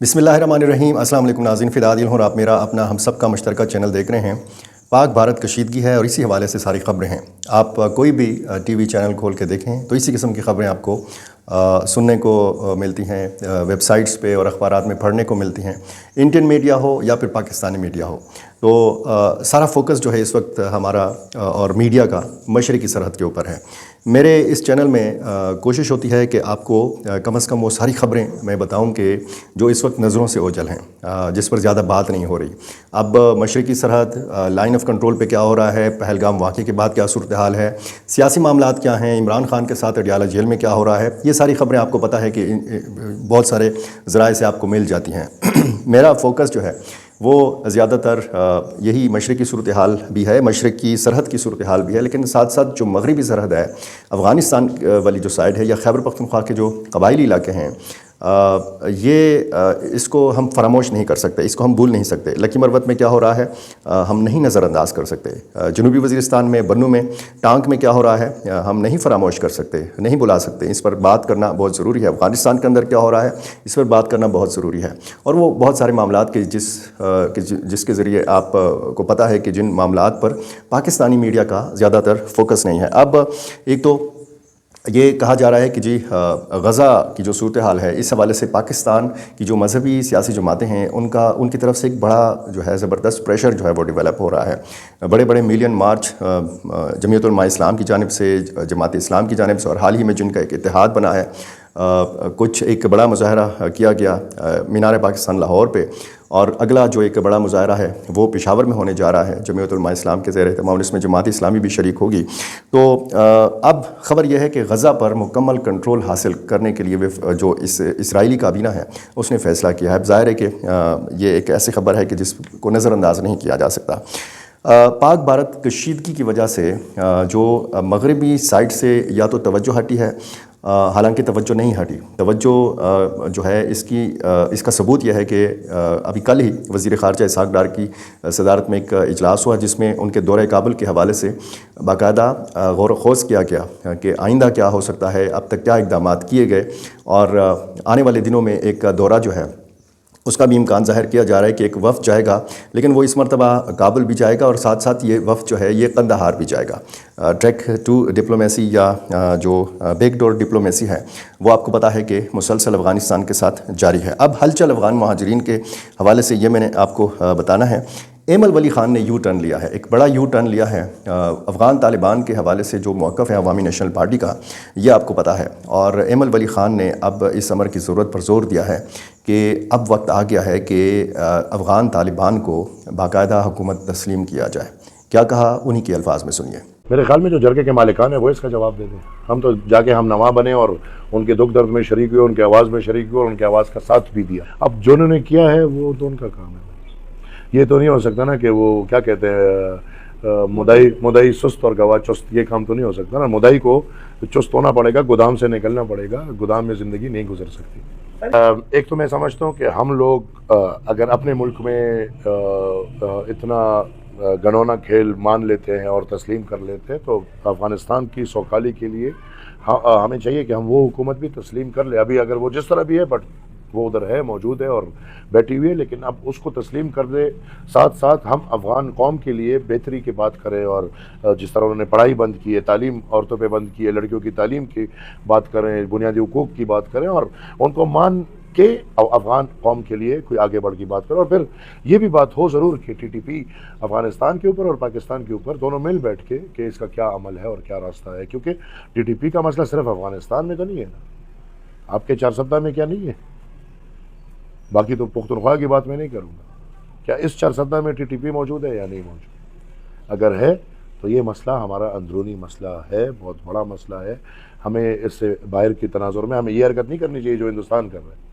بسم اللہ الرحمن الرحیم۔ السلام علیکم ناظرین، فدا عادل ہوں اور آپ میرا اپنا ہم سب کا مشترکہ چینل دیکھ رہے ہیں۔ پاک بھارت کشیدگی ہے اور اسی حوالے سے ساری خبریں ہیں۔ آپ کوئی بھی ٹی وی چینل کھول کے دیکھیں تو اسی قسم کی خبریں آپ کو سننے کو ملتی ہیں، ویب سائٹس پہ اور اخبارات میں پڑھنے کو ملتی ہیں، انڈین میڈیا ہو یا پھر پاکستانی میڈیا ہو۔ تو سارا فوکس جو ہے اس وقت ہمارا اور میڈیا کا مشرقی سرحد کے اوپر ہے۔ میرے اس چینل میں کوشش ہوتی ہے کہ آپ کو کم از کم وہ ساری خبریں میں بتاؤں کہ جو اس وقت نظروں سے اوجھل ہیں، جس پر زیادہ بات نہیں ہو رہی۔ اب مشرقی سرحد لائن آف کنٹرول پہ کیا ہو رہا ہے، پہلگام واقعے کے بعد کیا صورتحال ہے، سیاسی معاملات کیا ہیں، عمران خان کے ساتھ اڈیالہ جیل میں کیا ہو رہا ہے، یہ ساری خبریں آپ کو پتہ ہے کہ بہت سارے ذرائع سے آپ کو مل جاتی ہیں۔ میرا فوکس جو ہے وہ زیادہ تر یہی مشرقی صورتحال بھی ہے، مشرق کی سرحد کی صورتحال بھی ہے، لیکن ساتھ ساتھ جو مغربی سرحد ہے، افغانستان والی جو سائڈ ہے یا خیبر پختونخوا کے جو قبائلی علاقے ہیں، یہ اس کو ہم فراموش نہیں کر سکتے، اس کو ہم بھول نہیں سکتے۔ لکی مروت میں کیا ہو رہا ہے ہم نہیں نظر انداز کر سکتے۔ جنوبی وزیرستان میں، بنو میں، ٹانک میں کیا ہو رہا ہے ہم نہیں فراموش کر سکتے، نہیں بلا سکتے۔ اس پر بات کرنا بہت ضروری ہے۔ افغانستان کے اندر کیا ہو رہا ہے اس پر بات کرنا بہت ضروری ہے۔ اور وہ بہت سارے معاملات کے جس کے ذریعے آپ کو پتہ ہے کہ جن معاملات پر پاکستانی میڈیا کا زیادہ تر فوکس نہیں ہے۔ اب ایک تو یہ کہا جا رہا ہے کہ جی غزہ کی جو صورتحال ہے اس حوالے سے پاکستان کی جو مذہبی سیاسی جماعتیں ہیں ان کی طرف سے ایک بڑا جو ہے زبردست پریشر جو ہے وہ ڈیولپ ہو رہا ہے۔ بڑے بڑے میلین مارچ جمعیت علماء اسلام کی جانب سے، جماعت اسلام کی جانب سے، اور حال ہی میں جن کا ایک اتحاد بنا ہے، کچھ ایک بڑا مظاہرہ کیا گیا مینار پاکستان لاہور پہ، اور اگلا جو ایک بڑا مظاہرہ ہے وہ پشاور میں ہونے جا رہا ہے جمعیت علماء اسلام کے زیر اہتمام، اس میں جماعت اسلامی بھی شریک ہوگی۔ تو اب خبر یہ ہے کہ غزہ پر مکمل کنٹرول حاصل کرنے کے لیے جو اسرائیلی کابینہ ہے اس نے فیصلہ کیا ہے۔ اب ظاہر ہے کہ یہ ایک ایسی خبر ہے کہ جس کو نظر انداز نہیں کیا جا سکتا۔ پاک بھارت کشیدگی کی وجہ سے جو مغربی سائڈ سے یا تو توجہ ہٹی ہے، حالانکہ توجہ نہیں ہٹی، توجہ جو ہے اس کا ثبوت یہ ہے کہ ابھی کل ہی وزیر خارجہ اسحاق ڈار کی صدارت میں ایک اجلاس ہوا جس میں ان کے دورہ کابل کے حوالے سے باقاعدہ غور و خوض کیا گیا کہ آئندہ کیا ہو سکتا ہے، اب تک کیا اقدامات کیے گئے، اور آنے والے دنوں میں ایک دورہ جو ہے اس کا بھی امکان ظاہر کیا جا رہا ہے کہ ایک وفد جائے گا، لیکن وہ اس مرتبہ کابل بھی جائے گا اور ساتھ ساتھ یہ وفد جو ہے یہ قندھار بھی جائے گا۔ ٹریک ٹو ڈپلومیسی یا جو بیک ڈور ڈپلومیسی ہے وہ آپ کو پتہ ہے کہ مسلسل افغانستان کے ساتھ جاری ہے۔ اب ہلچل افغان مہاجرین کے حوالے سے یہ میں نے آپ کو بتانا ہے۔ ایمل ولی خان نے یو ٹرن لیا ہے، ایک بڑا یو ٹرن لیا ہے افغان طالبان کے حوالے سے جو موقف ہے عوامی نیشنل پارٹی کا، یہ آپ کو پتہ ہے، اور ایمل ولی خان نے اب اس امر کی ضرورت پر زور دیا ہے کہ اب وقت آ گیا ہے کہ افغان طالبان کو باقاعدہ حکومت تسلیم کیا جائے۔ کیا کہا انہی کے الفاظ میں سنیے۔ میرے خیال میں جو جرگے کے مالکان ہیں وہ اس کا جواب دے دیں۔ ہم تو جا کے ہم نوا بنے اور ان کے دکھ درد میں شریک ہوئے، ان کے آواز میں شریک ہوئے اور ان کے آواز کا ساتھ بھی دیا۔ اب جو انہوں نے کیا ہے وہ تو ان کا کام ہے۔ یہ تو نہیں ہو سکتا نا کہ وہ کیا کہتے ہیں مدعی سست اور گواہ چست، یہ کام تو نہیں ہو سکتا نا۔ مدعی کو چست ہونا پڑے گا، گودام سے نکلنا پڑے گا، گودام میں زندگی نہیں گزر سکتی۔ ایک تو میں سمجھتا ہوں کہ ہم لوگ اگر اپنے ملک میں اتنا گنونا کھیل مان لیتے ہیں اور تسلیم کر لیتے ہیں تو افغانستان کی سوکالی کے لیے ہمیں چاہیے کہ ہم وہ حکومت بھی تسلیم کر لیں۔ ابھی اگر وہ جس طرح بھی ہے بٹ وہ ادھر ہے، موجود ہے اور بیٹھی ہوئی ہے، لیکن اب اس کو تسلیم کر دے۔ ساتھ ساتھ ہم افغان قوم کے لیے بہتری کی بات کریں، اور جس طرح انہوں نے پڑھائی بند کی ہے، تعلیم عورتوں پہ بند کی ہے، لڑکیوں کی تعلیم کی بات کریں، بنیادی حقوق کی بات کریں، اور ان کو مان کہ افغان قوم کے لیے کوئی آگے بڑھ کی بات کرے۔ اور پھر یہ بھی بات ہو ضرور کہ ٹی ٹی پی افغانستان کے اوپر اور پاکستان کے اوپر دونوں مل بیٹھ کے کہ اس کا کیا عمل ہے اور کیا راستہ ہے، کیونکہ ٹی ٹی پی کا مسئلہ صرف افغانستان میں تو نہیں ہے نا، آپ کے 470 میں کیا نہیں ہے؟ باقی تو پختونخوا کی بات میں نہیں کروں گا، کیا اس 470 میں ٹی ٹی پی موجود ہے یا نہیں موجود؟ اگر ہے تو یہ مسئلہ ہمارا اندرونی مسئلہ ہے، بہت بڑا مسئلہ ہے۔ ہمیں اس سے باہر کی تناظر میں ہمیں یہ حرکت نہیں کرنی چاہیے جو ہندوستان کر رہا ہے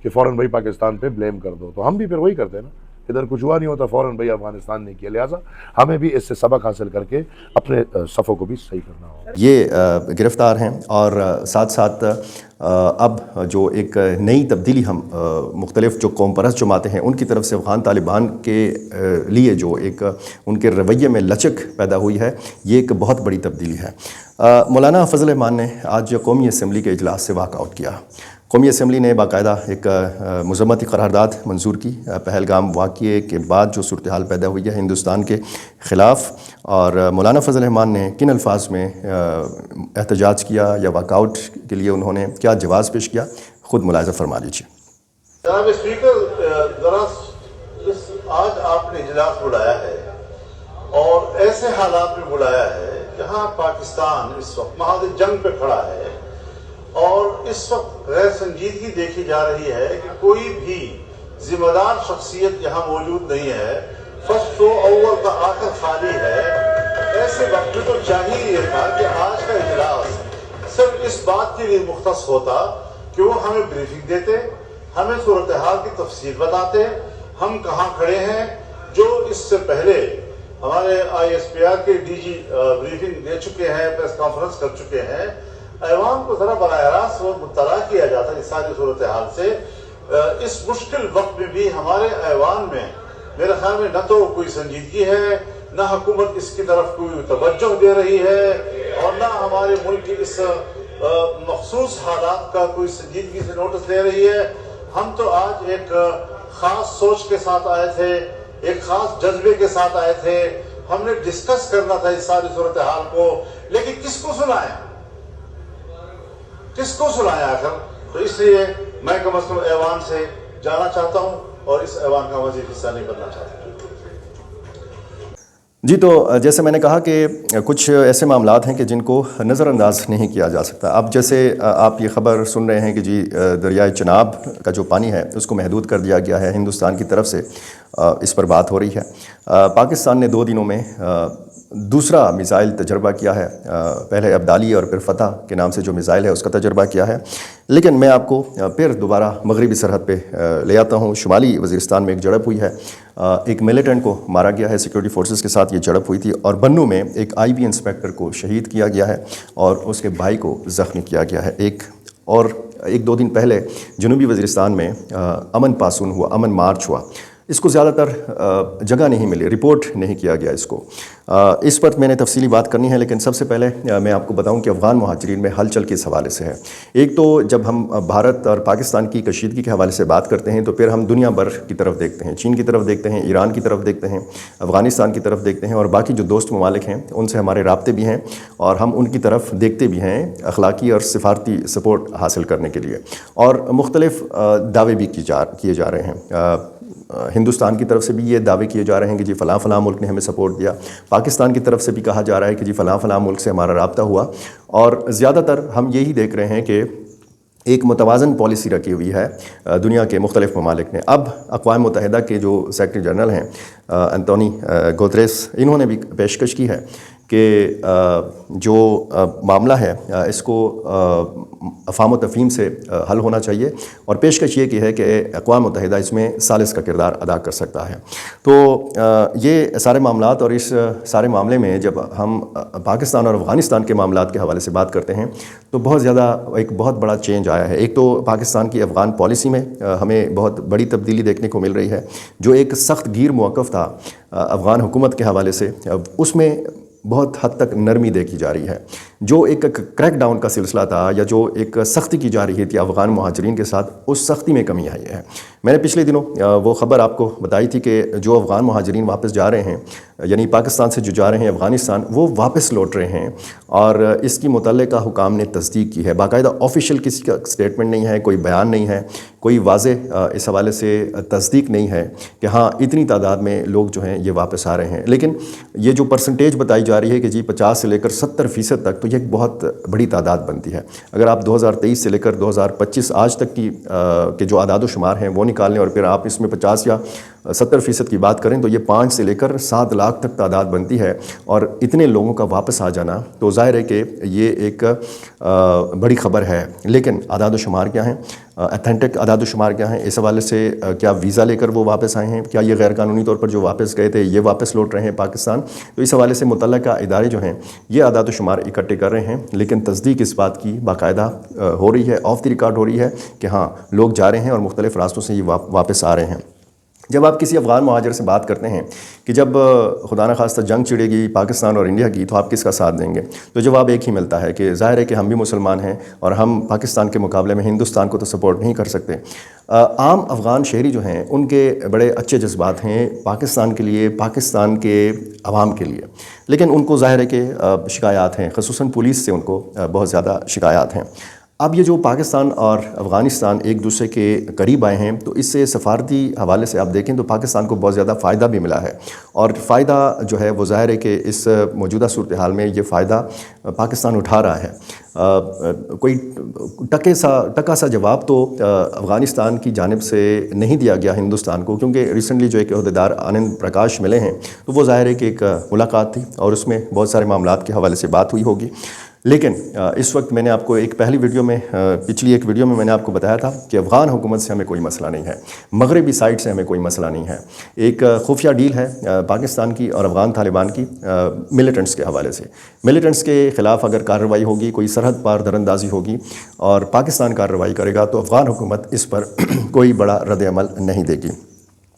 کہ فوراً بھائی پاکستان پہ بلیم کر دو، تو ہم بھی پھر وہی کرتے ہیں نا، ادھر کچھ ہوا نہیں ہوتا فوراً بھائی افغانستان نے کیا۔ لہٰذا ہمیں بھی اس سے سبق حاصل کر کے اپنے صفوں کو بھی صحیح کرنا ہوگا۔ یہ گرفتار ہیں، اور ساتھ ساتھ اب جو ایک نئی تبدیلی ہم مختلف جو قوم پرست جماعتیں ہیں ان کی طرف سے افغان طالبان کے لیے جو ایک ان کے رویے میں لچک پیدا ہوئی ہے، یہ ایک بہت بڑی تبدیلی ہے۔ مولانا فضل الرحمان نے آج قومی اسمبلی کے اجلاس سے واک آؤٹ کیا۔ قومی اسمبلی نے باقاعدہ ایک مذمتی قرارداد منظور کی پہلگام واقعے کے بعد جو صورتحال پیدا ہوئی ہے ہندوستان کے خلاف، اور مولانا فضل الرحمان نے کن الفاظ میں احتجاج کیا یا واک آؤٹ کے لیے انہوں نے کیا جواز پیش کیا، خود ملاحظہ فرما لیجیے۔ جناب اسپیکر، ذرا آج آپ نے اجلاس بلایا ہے اور ایسے حالات میں بلایا ہے جہاں پاکستان اس وقت محاذ جنگ پہ کھڑا ہے، اور اس وقت غیر سنجیدگی دیکھی جا رہی ہے کہ کوئی بھی ذمہ دار شخصیت یہاں موجود نہیں ہے، فرسٹ رو اول کا آخر خالی ہے۔ ایسے وقت میں تو چاہیے یہ تھا کہ آج کا اجلاس صرف اس بات کے لیے مختص ہوتا کہ وہ ہمیں بریفنگ دیتے، ہمیں صورتحال کی تفصیل بتاتے، ہم کہاں کھڑے ہیں۔ جو اس سے پہلے ہمارے ISPR کے DG بریفنگ دے چکے ہیں، پریس کانفرنس کر چکے ہیں، ایوان کو ذرا براہ راست مطلع کیا جاتا ہے اس ساری صورتحال سے۔ اس مشکل وقت میں بھی ہمارے ایوان میں میرے خیال میں نہ تو کوئی سنجیدگی ہے، نہ حکومت اس کی طرف کوئی توجہ دے رہی ہے، اور نہ ہمارے ملک کی اس مخصوص حالات کا کوئی سنجیدگی سے نوٹس لے رہی ہے۔ ہم تو آج ایک خاص سوچ کے ساتھ آئے تھے، ایک خاص جذبے کے ساتھ آئے تھے، ہم نے ڈسکس کرنا تھا اس ساری صورتحال کو، لیکن کس کو سنائیں، کس کو سنائیں آخر؟ تو اس لیے میں کم از کم ایوان سے جانا چاہتا ہوں اور اس ایوان کا مزید حصہ نہیں بننا چاہتا۔ جی، تو جیسے میں نے کہا کہ کچھ ایسے معاملات ہیں کہ جن کو نظر انداز نہیں کیا جا سکتا۔ اب جیسے آپ یہ خبر سن رہے ہیں کہ جی دریائے چناب کا جو پانی ہے اس کو محدود کر دیا گیا ہے ہندوستان کی طرف سے، اس پر بات ہو رہی ہے۔ پاکستان نے 2 دنوں میں دوسرا میزائل تجربہ کیا ہے، پہلے ابدالی اور پھر فتح کے نام سے جو میزائل ہے اس کا تجربہ کیا ہے۔ لیکن میں آپ کو پھر دوبارہ مغربی سرحد پہ لے آتا ہوں۔ شمالی وزیرستان میں ایک جھڑپ ہوئی ہے، ایک ملیٹنٹ کو مارا گیا ہے، سیکورٹی فورسز کے ساتھ یہ جھڑپ ہوئی تھی، اور بنو میں ایک IB انسپیکٹر کو شہید کیا گیا ہے اور اس کے بھائی کو زخمی کیا گیا ہے۔ اور 1-2 دن پہلے جنوبی وزیرستان میں امن پاسون ہوا، امن مارچ ہوا۔ اس کو زیادہ تر جگہ نہیں ملی، رپورٹ نہیں کیا گیا اس کو۔ اس پر میں نے تفصیلی بات کرنی ہے، لیکن سب سے پہلے میں آپ کو بتاؤں کہ افغان مہاجرین میں ہلچل کس حوالے سے ہے۔ ایک تو جب ہم بھارت اور پاکستان کی کشیدگی کے حوالے سے بات کرتے ہیں تو پھر ہم دنیا بھر کی طرف دیکھتے ہیں، چین کی طرف دیکھتے ہیں، ایران کی طرف دیکھتے ہیں، افغانستان کی طرف دیکھتے ہیں، اور باقی جو دوست ممالک ہیں ان سے ہمارے رابطے بھی ہیں اور ہم ان کی طرف دیکھتے بھی ہیں اخلاقی اور سفارتی سپورٹ حاصل کرنے کے لیے، اور مختلف دعوے بھی کیے جا رہے ہیں۔ ہندوستان کی طرف سے بھی یہ دعوے کیے جا رہے ہیں کہ جی فلاں فلاں ملک نے ہمیں سپورٹ دیا، پاکستان کی طرف سے بھی کہا جا رہا ہے کہ جی فلاں فلاں ملک سے ہمارا رابطہ ہوا، اور زیادہ تر ہم یہی دیکھ رہے ہیں کہ ایک متوازن پالیسی رکھی ہوئی ہے دنیا کے مختلف ممالک نے۔ اب اقوام متحدہ کے جو سیکرٹری جنرل ہیں انتونی گوتریس، انہوں نے بھی پیشکش کی ہے کہ جو معاملہ ہے اس کو افہام و تفہیم سے حل ہونا چاہیے، اور پیشکش یہ کی ہے کہ اقوام متحدہ اس میں ثالث کا کردار ادا کر سکتا ہے۔ تو یہ سارے معاملات، اور اس سارے معاملے میں جب ہم پاکستان اور افغانستان کے معاملات کے حوالے سے بات کرتے ہیں تو بہت زیادہ ایک بہت بڑا چینج آیا ہے۔ ایک تو پاکستان کی افغان پالیسی میں ہمیں بہت بڑی تبدیلی دیکھنے کو مل رہی ہے۔ جو ایک سخت گیر موقف تھا افغان حکومت کے حوالے سے، اس میں بہت حد تک نرمی دیکھی جا رہی ہے۔ جو ایک کریک ڈاؤن کا سلسلہ تھا یا جو ایک سختی کی جا رہی تھی افغان مہاجرین کے ساتھ، اس سختی میں کمی آئی ہے۔ میں نے پچھلے دنوں وہ خبر آپ کو بتائی تھی کہ جو افغان مہاجرین واپس جا رہے ہیں، یعنی پاکستان سے جو جا رہے ہیں افغانستان، وہ واپس لوٹ رہے ہیں، اور اس کی متعلقہ حکام نے تصدیق کی ہے۔ باقاعدہ آفیشیل کسی کا سٹیٹمنٹ نہیں ہے، کوئی بیان نہیں ہے، کوئی واضح اس حوالے سے تصدیق نہیں ہے کہ ہاں اتنی تعداد میں لوگ جو ہیں یہ واپس آ رہے ہیں۔ لیکن یہ جو پرسنٹیج بتائی جا رہی ہے کہ جی 50 سے لے کر 70% تک، تو یہ ایک بہت بڑی تعداد بنتی ہے۔ اگر آپ 2023 سے لے کر 2025 آج تک کی جو اعداد و شمار ہیں وہ نکال لیں، اور پھر آپ اس میں 50 یا 70% کی بات کریں تو یہ 5 سے لے کر 7 لاکھ تک تعداد بنتی ہے، اور اتنے لوگوں کا واپس آ جانا تو ظاہر ہے کہ یہ ایک بڑی خبر ہے۔ لیکن اعداد و شمار کیا ہیں، اتھینٹک اعداد و شمار کیا ہیں، اس حوالے سے کیا ویزا لے کر وہ واپس آئے ہیں، کیا یہ غیر قانونی طور پر جو واپس گئے تھے یہ واپس لوٹ رہے ہیں پاکستان، تو اس حوالے سے متعلقہ ادارے جو ہیں یہ اعداد و شمار اکٹھے کر رہے ہیں۔ لیکن تصدیق اس بات کی باقاعدہ ہو رہی ہے، آف دی ریکارڈ ہو رہی ہے کہ ہاں لوگ جا رہے ہیں اور مختلف راستوں سے یہ واپس آ رہے ہیں۔ جب آپ کسی افغان مہاجر سے بات کرتے ہیں کہ جب خدا نخواستہ جنگ چھڑے گی پاکستان اور انڈیا کی تو آپ کس کا ساتھ دیں گے، تو جواب ایک ہی ملتا ہے کہ ظاہر ہے کہ ہم بھی مسلمان ہیں اور ہم پاکستان کے مقابلے میں ہندوستان کو تو سپورٹ نہیں کر سکتے۔ عام افغان شہری جو ہیں ان کے بڑے اچھے جذبات ہیں پاکستان کے لیے، پاکستان کے عوام کے لیے، لیکن ان کو ظاہر ہے کہ شکایات ہیں، خصوصاً پولیس سے ان کو بہت زیادہ شکایات ہیں۔ اب یہ جو پاکستان اور افغانستان ایک دوسرے کے قریب آئے ہیں تو اس سے سفارتی حوالے سے آپ دیکھیں تو پاکستان کو بہت زیادہ فائدہ بھی ملا ہے، اور فائدہ جو ہے وہ ظاہر ہے کہ اس موجودہ صورتحال میں یہ فائدہ پاکستان اٹھا رہا ہے۔ کوئی ٹکا سا جواب تو افغانستان کی جانب سے نہیں دیا گیا ہندوستان کو، کیونکہ ریسنٹلی جو ایک عہدیدار آنند پرکاش ملے ہیں تو وہ ظاہر ہے کہ ایک ملاقات تھی اور اس میں بہت سارے معاملات کے حوالے سے بات ہوئی ہوگی۔ لیکن اس وقت میں نے آپ کو پچھلی ایک ویڈیو میں نے آپ کو بتایا تھا کہ افغان حکومت سے ہمیں کوئی مسئلہ نہیں ہے، مغربی سائٹ سے ہمیں کوئی مسئلہ نہیں ہے۔ ایک خفیہ ڈیل ہے پاکستان کی اور افغان طالبان کی ملیٹنٹس کے حوالے سے۔ ملیٹنٹس کے خلاف اگر کارروائی ہوگی، کوئی سرحد پار دراندازی ہوگی اور پاکستان کارروائی کرے گا تو افغان حکومت اس پر کوئی بڑا رد عمل نہیں دے گی۔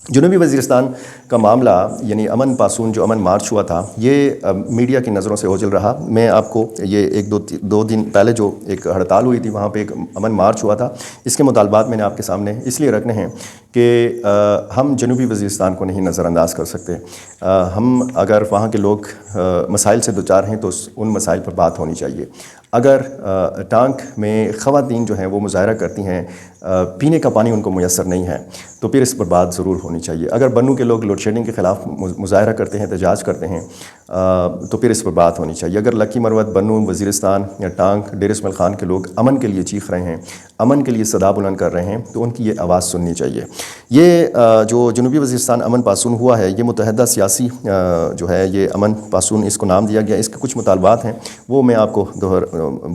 جنوبی وزیرستان کا معاملہ یعنی امن پاسون جو امن مارچ ہوا تھا، یہ میڈیا کی نظروں سے اوجھل رہا۔ میں آپ کو یہ دو دن پہلے جو ایک ہڑتال ہوئی تھی وہاں پہ ایک امن مارچ ہوا تھا، اس کے مطالبات میں نے آپ کے سامنے اس لیے رکھنے ہیں کہ ہم جنوبی وزیرستان کو نہیں نظر انداز کر سکتے۔ ہم اگر وہاں کے لوگ مسائل سے دوچار ہیں تو ان مسائل پر بات ہونی چاہیے۔ اگر ٹانک میں خواتین جو ہیں وہ مظاہرہ کرتی ہیں، پینے کا پانی ان کو میسر نہیں ہے، تو پھر اس پر بات ضرور ہونی چاہیے۔ اگر بنو کے لوگ لوڈ شیڈنگ کے خلاف مظاہرہ کرتے ہیں، احتجاج کرتے ہیں، تو پھر اس پر بات ہونی چاہیے۔ اگر لکی مروت، بنو، وزیرستان یا ٹانک، ڈیر اسماعیل خان کے لوگ امن کے لیے چیخ رہے ہیں، امن کے لیے صدا بلند کر رہے ہیں، تو ان کی یہ آواز سننی چاہیے۔ یہ جو جنوبی وزیرستان امن پاسون ہوا ہے، یہ متحدہ سیاسی جو ہے یہ امن پاسون اس کو نام دیا گیا۔ اس کے کچھ مطالبات ہیں، وہ میں آپ کو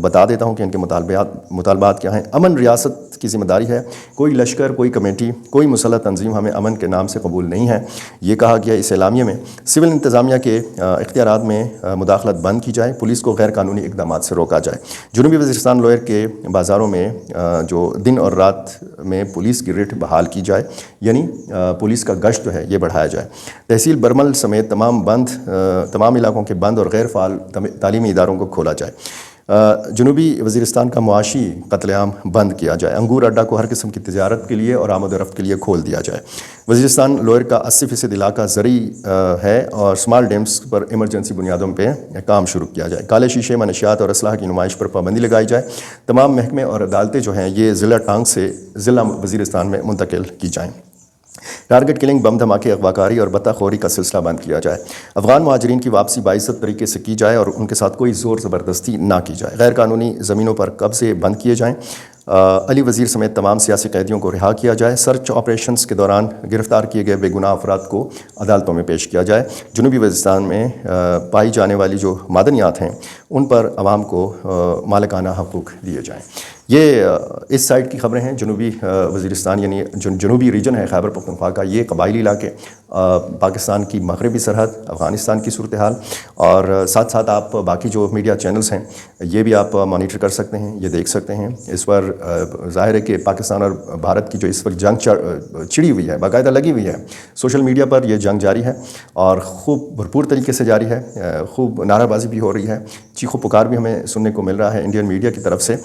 بتا دیتا ہوں کہ ان کے مطالبات کیا ہیں۔ امن ریاست کی ذمہ داری ہے، کوئی لشکر، کوئی کمیٹی، کوئی مسلح تنظیم ہمیں امن کے نام سے قبول نہیں ہے، یہ کہا گیا اس اعلامیے میں۔ سول انتظامیہ کے اختیارات میں مداخلت بند کی جائے، پولیس کو غیر قانونی اقدامات سے روکا جائے۔ جنوبی وزیرستان لوئر کے بازاروں میں جو دن اور رات میں پولیس کی ریٹ بحال کی جائے، یعنی پولیس کا گشت جو ہے یہ بڑھایا جائے۔ تحصیل برمل سمیت تمام علاقوں کے بند اور غیر فعال تعلیمی اداروں کو کھولا جائے۔ جنوبی وزیرستان کا معاشی قتل عام بند کیا جائے۔ انگور اڈا کو ہر قسم کی تجارت کے لیے اور آمد و رفت کے لیے کھول دیا جائے۔ وزیرستان لوئر کا 80% علاقہ زرعی ہے اور سمال ڈیمز پر ایمرجنسی بنیادوں پہ کام شروع کیا جائے۔ کالے شیشے، منشیات اور اسلحہ کی نمائش پر پابندی لگائی جائے۔ تمام محکمے اور عدالتیں جو ہیں یہ ضلع ٹانک سے ضلع وزیرستان میں منتقل کی جائیں۔ ٹارگٹ کلنگ، بم دھماکے، اغواکاری اور بتہ خوری کا سلسلہ بند کیا جائے۔ افغان مہاجرین کی واپسی باعزت طریقے سے کی جائے اور ان کے ساتھ کوئی زور زبردستی نہ کی جائے۔ غیر قانونی زمینوں پر قبضے بند کیے جائیں۔ علی وزیر سمیت تمام سیاسی قیدیوں کو رہا کیا جائے۔ سرچ آپریشنز کے دوران گرفتار کیے گئے بے گناہ افراد کو عدالتوں میں پیش کیا جائے۔ جنوبی وزیرستان میں پائی جانے والی جو معدنیات ہیں ان پر عوام کو مالکانہ حقوق دیے جائیں۔ یہ اس سائڈ کی خبریں ہیں۔ جنوبی وزیرستان یعنی جنوبی ریجن ہے خیبر پختونخوا کا، یہ قبائلی علاقے، پاکستان کی مغربی سرحد، افغانستان کی صورتحال، اور ساتھ ساتھ آپ باقی جو میڈیا چینلز ہیں یہ بھی آپ مانیٹر کر سکتے ہیں، یہ دیکھ سکتے ہیں۔ اس پر ظاہر ہے کہ پاکستان اور بھارت کی جو اس وقت جنگ چھڑی ہوئی ہے، باقاعدہ لگی ہوئی ہے، سوشل میڈیا پر یہ جنگ جاری ہے اور خوب بھرپور طریقے سے جاری ہے، خوب نعرہ بازی بھی ہو رہی ہے، چیخ و پکار بھی ہمیں سننے کو مل رہا ہے انڈین میڈیا کی طرف سے۔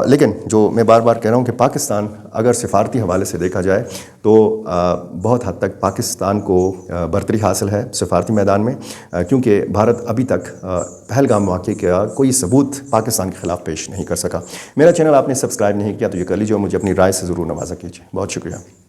لیکن جو میں بار بار کہہ رہا ہوں کہ پاکستان اگر سفارتی حوالے سے دیکھا جائے تو بہت حد تک پاکستان کو برتری حاصل ہے سفارتی میدان میں، کیونکہ بھارت ابھی تک پہلگام واقعے کا کوئی ثبوت پاکستان کے خلاف پیش نہیں کر سکا۔ میرا چینل آپ نے سبسکرائب نہیں کیا تو یہ کر لیجیے اور مجھے اپنی رائے سے ضرور نوازا کیجیے۔ بہت شکریہ۔